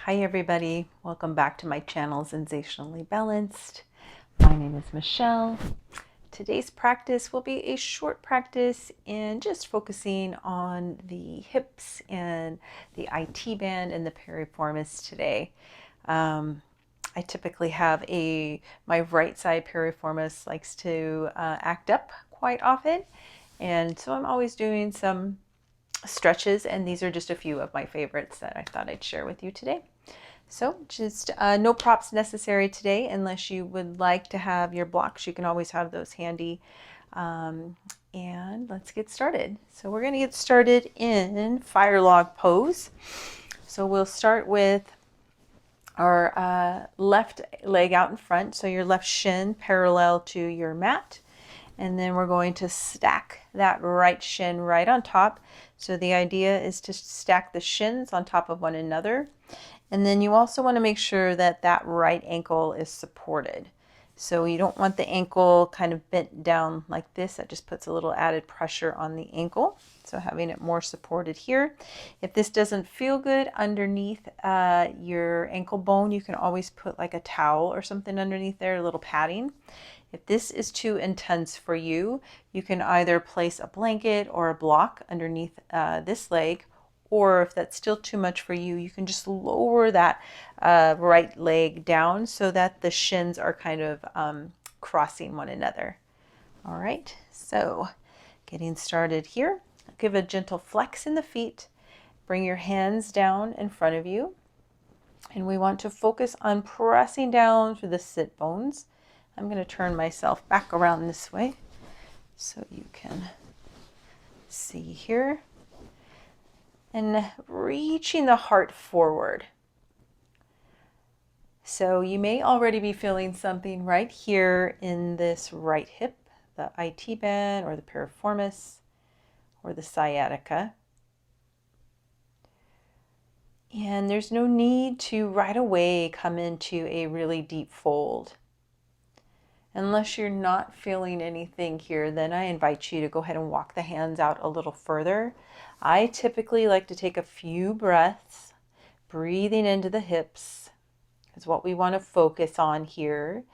Hi everybody, welcome back to my channel, Sensationally Balanced. My name is Michelle. Today's practice will be a short practice in just focusing on the hips and the ITband and the piriformis today. I typically have my right side piriformis likes to act up quite often, and so I'm always doing some stretches, and these are just a few of my favorites that I thought I'd share with you today. So just no props necessary today unless you would like to have your blocks. You can always have those handy. And let's get started. So we're going to get started in fire log pose. So we'll start with our left leg out in front. So your left shin parallel to your mat. And then we're going to stack that right shin right on top. So the idea is to stack the shins on top of one another. And then you also want to make sure that that right ankle is supported. So you don't want the ankle kind of bent down like this. That just puts a little added pressure on the ankle. So having it more supported here. If this doesn't feel good underneath your ankle bone, you can always put like a towel or something underneath there, a little padding. If this is too intense for you, you can either place a blanket or a block underneath this leg, or if that's still too much for you, you can just lower that right leg down so that the shins are kind of crossing one another. All right, so getting started here. Give a gentle flex in the feet. Bring your hands down in front of you. And we want to focus on pressing down through the sit bones. I'm going to turn myself back around this way so you can see here. And reaching the heart forward. So you may already be feeling something right here in this right hip, the ITband or the piriformis or the sciatica. And there's no need to right away come into a really deep fold. Unless you're not feeling anything here, then I invite you to go ahead and walk the hands out a little further. I typically like to take a few breaths, breathing into the hips, because what we want to focus on here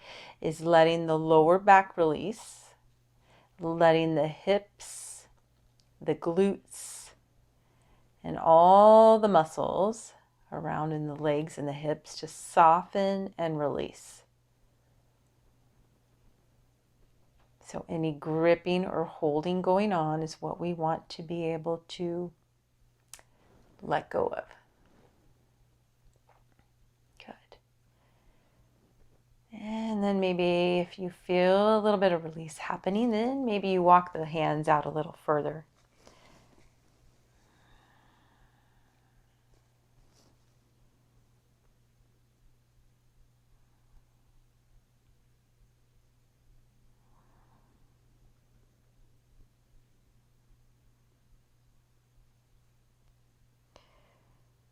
is letting the lower back release, letting the hips, the glutes, and all the muscles around in the legs and the hips just soften and release. So any gripping or holding going on is what we want to be able to let go of. Good. And then maybe if you feel a little bit of release happening, then maybe you walk the hands out a little further.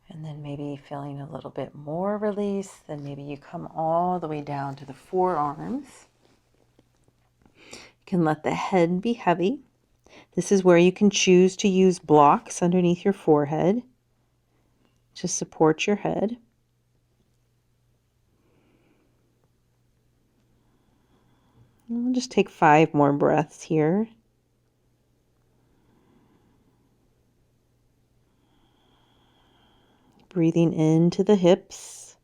And then maybe feeling a little bit more release, then maybe you come all the way down to the forearms. You can let the head be heavy. This is where you can choose to use blocks underneath your forehead to support your head. We'll just take 5 more breaths here. Breathing into the hips,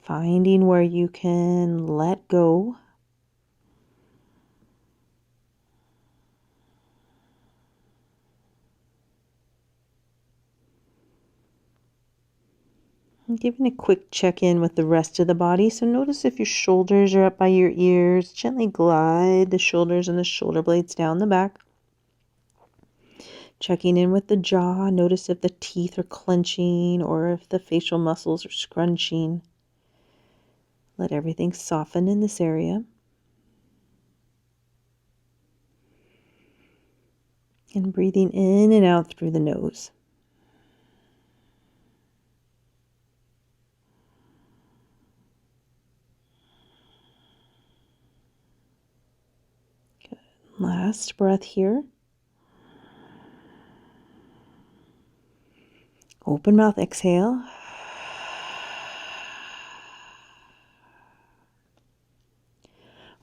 finding where you can let go. And giving a quick check-in with the rest of the body. So notice if your shoulders are up by your ears, gently glide the shoulders and the shoulder blades down the back. Checking in with the jaw, notice if the teeth are clenching or if the facial muscles are scrunching. Let everything soften in this area. And breathing in and out through the nose. Good. Last breath here. Open mouth exhale.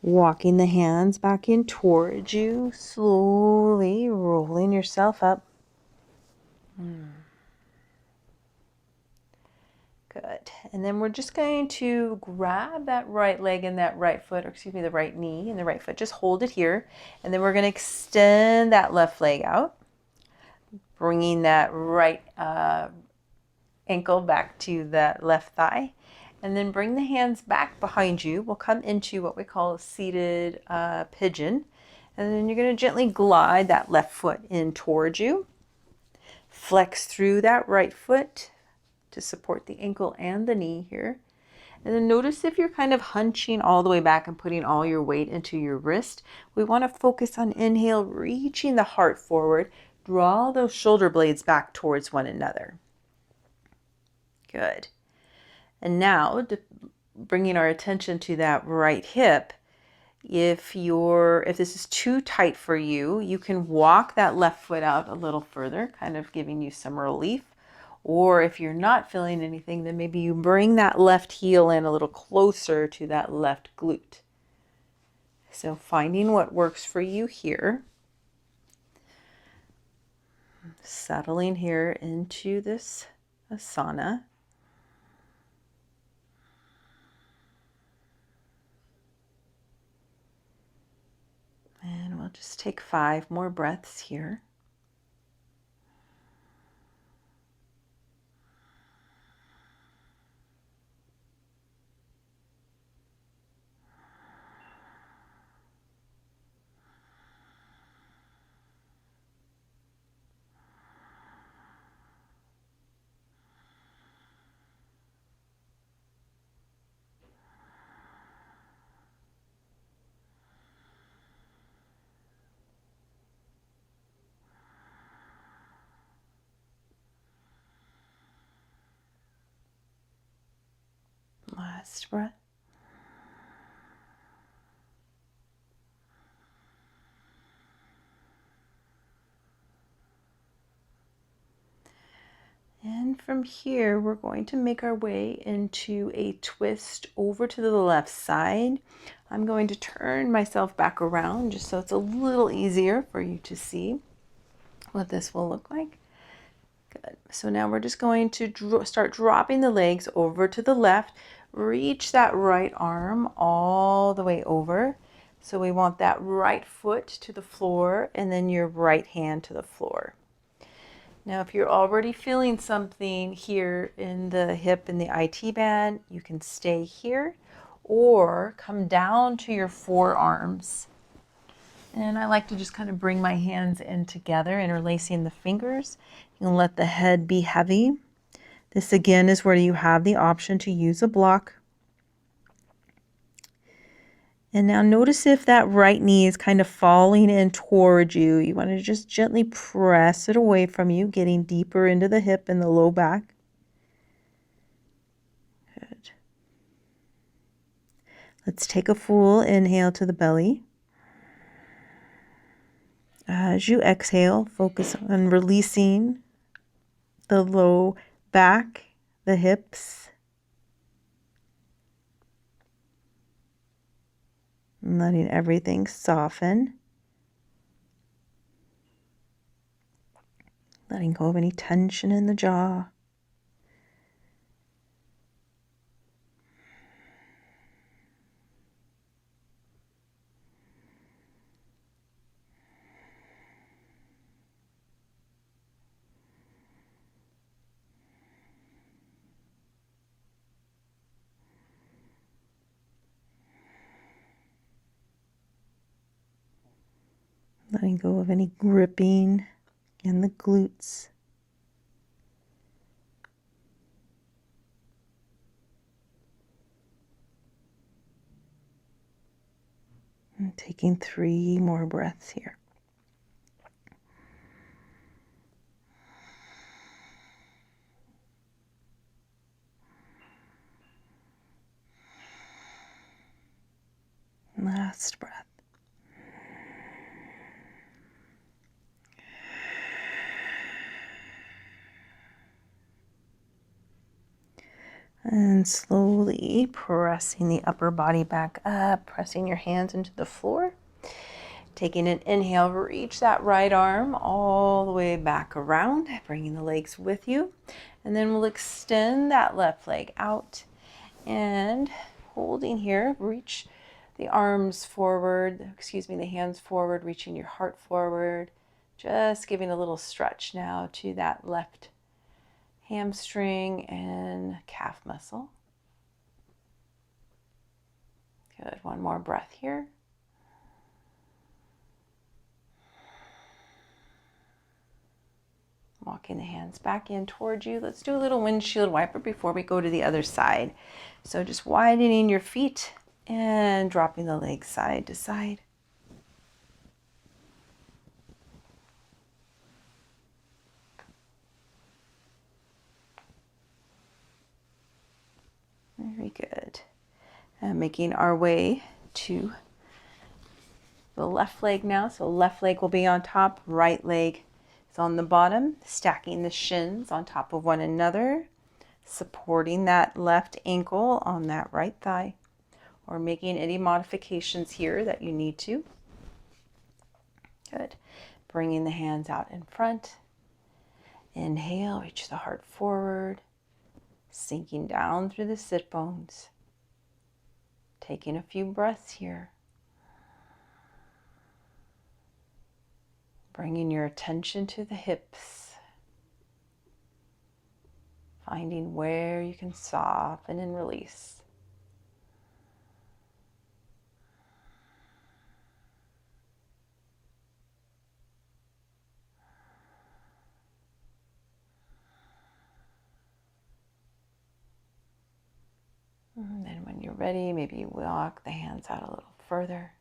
Walking the hands back in towards you, slowly rolling yourself up. Good. And then we're just going to grab that right leg and that right foot, or excuse me, the right knee and the right foot. Just hold it here. And then we're going to extend that left leg out, bringing that right ankle back to that left thigh. And then bring the hands back behind you. We'll come into what we call a seated pigeon. And then you're going to gently glide that left foot in towards you. Flex through that right foot to support the ankle and the knee here. And then notice if you're kind of hunching all the way back and putting all your weight into your wrist. We want to focus on inhale, reaching the heart forward. Draw those shoulder blades back towards one another. Good. And now, bringing our attention to that right hip, if this is too tight for you, you can walk that left foot out a little further, kind of giving you some relief. Or if you're not feeling anything, then maybe you bring that left heel in a little closer to that left glute. So finding what works for you here. Settling here into this asana. And we'll just take 5 more breaths here. Last breath. And from here, we're going to make our way into a twist over to the left side. I'm going to turn myself back around just so it's a little easier for you to see what this will look like. Good. So now we're just going to start dropping the legs over to the left. Reach that right arm all the way over. So we want that right foot to the floor and then your right hand to the floor. Now, if you're already feeling something here in the hip and the ITband, you can stay here or come down to your forearms. And I like to just kind of bring my hands in together, interlacing the fingers. You can let the head be heavy. This again is where you have the option to use a block. And now notice if that right knee is kind of falling in towards you. You want to just gently press it away from you, getting deeper into the hip and the low back. Good. Let's take a full inhale to the belly. As you exhale, focus on releasing the low back, the hips, and letting everything soften. Letting go of any tension in the jaw. Letting go of any gripping in the glutes. And taking 3 more breaths here. Last breath. And slowly pressing the upper body back up, pressing your hands into the floor. Taking an inhale, reach that right arm all the way back around, bringing the legs with you. And then we'll extend that left leg out and holding here, reach the arms forward, the hands forward, reaching your heart forward. Just giving a little stretch now to that left hamstring and calf muscle. Good, one more breath here. Walking the hands back in towards you. Let's do a little windshield wiper before we go to the other side. So just widening your feet and dropping the legs side to side. Very good. And making our way to the left leg now. So left leg will be on top, right leg is on the bottom, stacking the shins on top of one another, supporting that left ankle on that right thigh, or making any modifications here that you need to. Good. Bringing the hands out in front. Inhale, reach the heart forward, sinking down through the sit bones. Taking a few breaths here. Bringing your attention to the hips. Finding where you can soften and release. And then when you're ready, maybe walk the hands out a little further.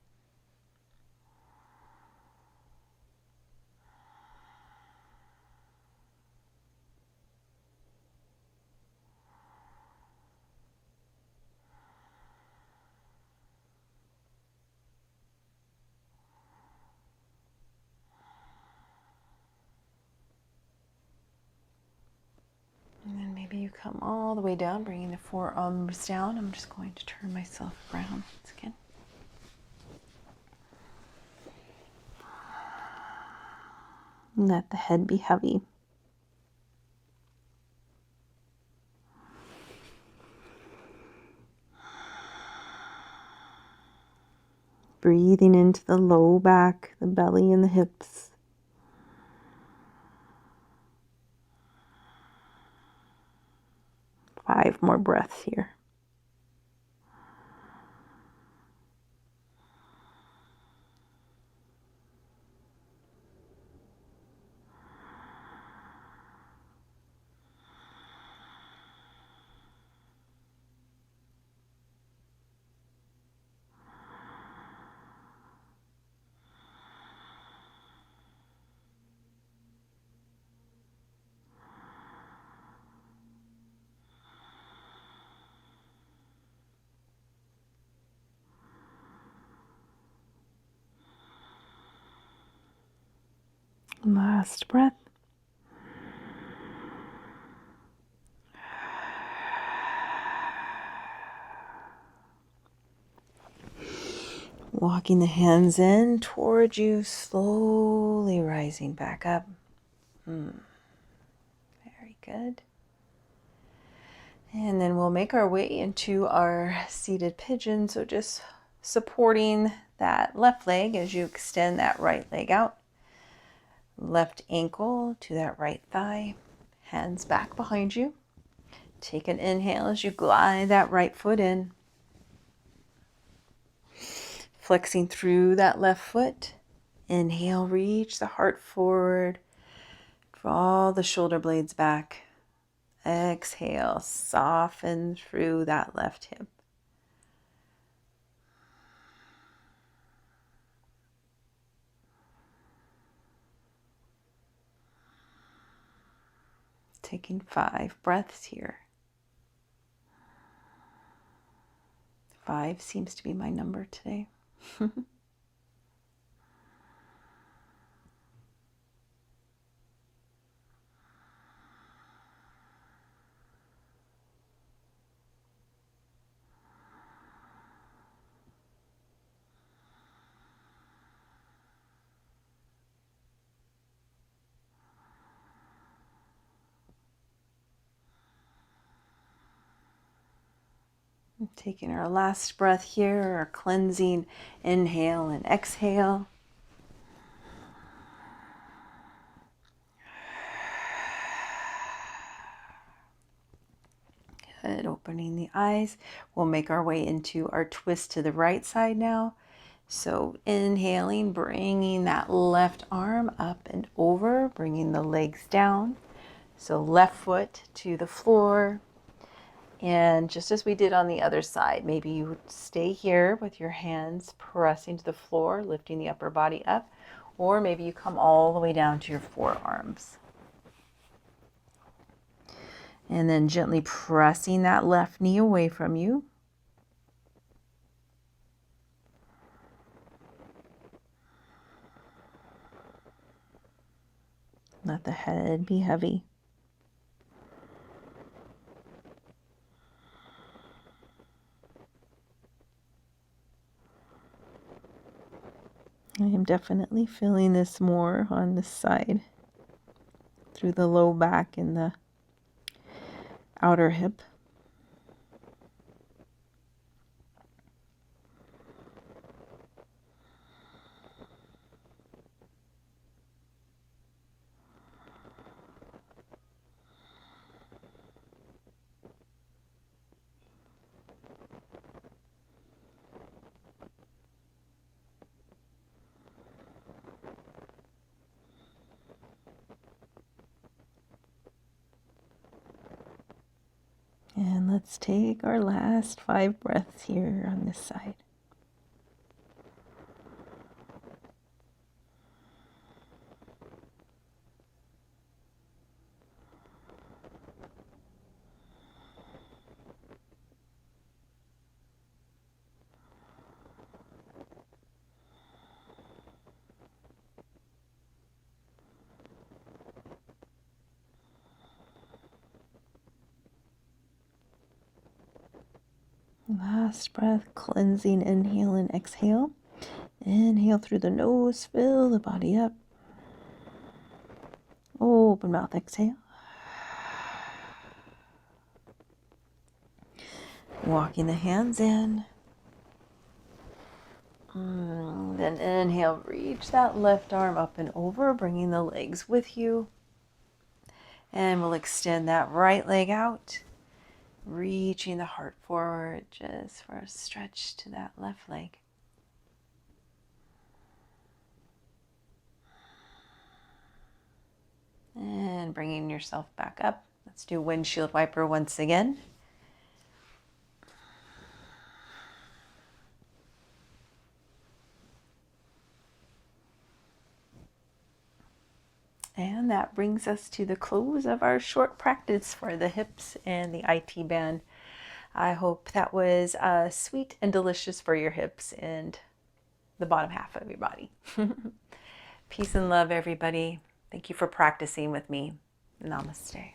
And then maybe you come all the way down, bringing the forearms down. I'm just going to turn myself around once again. Let the head be heavy. Breathing into the low back, the belly and the hips. Five more breaths here. Last breath. Walking the hands in towards you, slowly rising back up. Very good. And then we'll make our way into our seated pigeon. So just supporting that left leg as you extend that right leg out. Left ankle to that right thigh. Hands back behind you. Take an inhale as you glide that right foot in. Flexing through that left foot. Inhale, reach the heart forward. Draw the shoulder blades back. Exhale, soften through that left hip. Taking 5 breaths here. 5 seems to be my number today. Taking our last breath here, our cleansing inhale and exhale. Good. Opening the eyes. We'll make our way into our twist to the right side now. So inhaling, bringing that left arm up and over, bringing the legs down. So left foot to the floor. And just as we did on the other side, maybe you would stay here with your hands pressing to the floor, lifting the upper body up, or maybe you come all the way down to your forearms. And then gently pressing that left knee away from you. Let the head be heavy. I am definitely feeling this more on this side, through the low back and the outer hip. And let's take our last 5 breaths here on this side. Last breath, cleansing inhale and exhale. Inhale through the nose, fill the body up. Open mouth, exhale. Walking the hands in. Then inhale, reach that left arm up and over, bringing the legs with you. And we'll extend that right leg out, reaching the heart forward just for a stretch to that left leg. And bringing yourself back up. Let's do windshield wiper once again. And that brings us to the close of our short practice for the hips and the ITband. I hope that was sweet and delicious for your hips and the bottom half of your body. Peace and love, everybody. Thank you for practicing with me. Namaste.